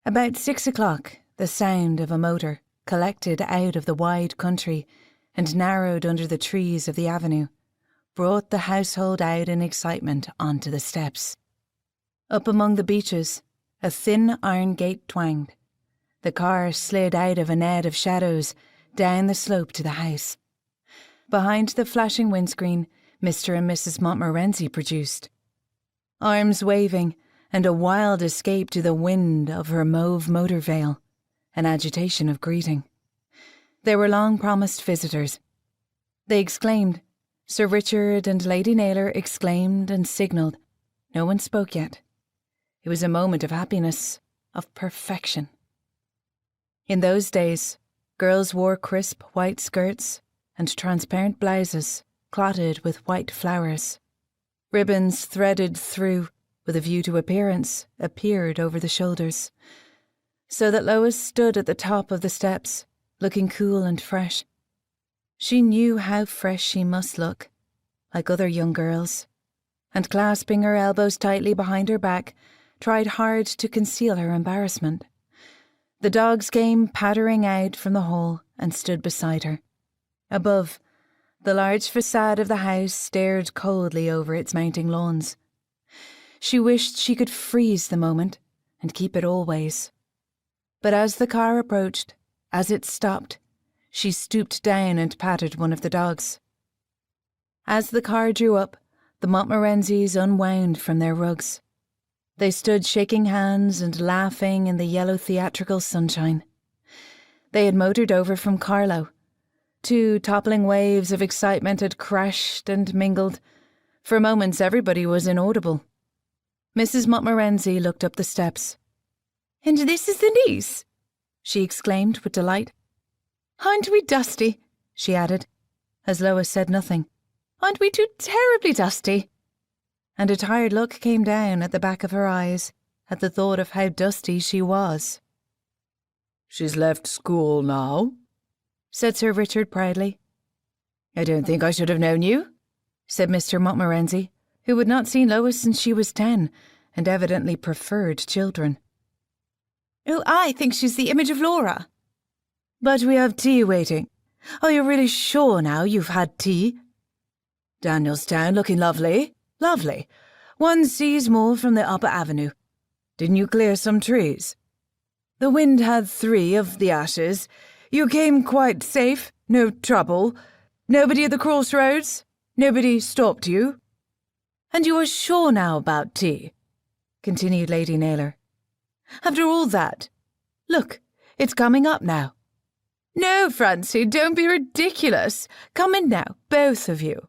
About 6 o'clock, the sound of a motor collected out of the wide country and narrowed under the trees of the avenue brought the household out in excitement onto the steps. Up among the beeches, a thin iron gate twanged. The car slid out of a net of shadows down the slope to the house. Behind the flashing windscreen, Mr. and Mrs. Montmorency produced, arms waving and a wild escape to the wind of her mauve motor veil, an agitation of greeting. They were long-promised visitors. They exclaimed. Sir Richard and Lady Naylor exclaimed and signalled. No one spoke yet. It was a moment of happiness, of perfection. In those days, girls wore crisp white skirts and transparent blouses clotted with white flowers. Ribbons threaded through, with a view to appearance, appeared over the shoulders, so that Lois stood at the top of the steps, looking cool and fresh. She knew how fresh she must look, like other young girls, and clasping her elbows tightly behind her back, tried hard to conceal her embarrassment. The dogs came pattering out from the hall and stood beside her. Above, the large facade of the house stared coldly over its mounting lawns. She wished she could freeze the moment and keep it always. But as the car approached, as it stopped, she stooped down and patted one of the dogs. As the car drew up, the Montmorencys unwound from their rugs. They stood shaking hands and laughing in the yellow theatrical sunshine. They had motored over from Carlow. Two toppling waves of excitement had crashed and mingled. For moments everybody was inaudible. Mrs. Montmorency looked up the steps. "And this is the niece?" she exclaimed with delight. "Aren't we dusty?" she added, as Lois said nothing. "Aren't we too terribly dusty?" And a tired look came down at the back of her eyes at the thought of how dusty she was. "She's left school now," said Sir Richard proudly. "I don't think I should have known you," said Mr. Montmorency, who had not seen Lois since she was 10, and evidently preferred children. "Oh, I think she's the image of Laura." "But we have tea waiting. Are you really sure now you've had tea?" "Danielstown looking lovely. Lovely. One sees more from the upper avenue. Didn't you clear some trees? The wind had 3 of the ashes. You came quite safe. No trouble. Nobody at the crossroads? Nobody stopped you? And you are sure now about tea?" continued Lady Naylor. "After all that? Look, it's coming up now." "No, Francie, don't be ridiculous. Come in now, both of you."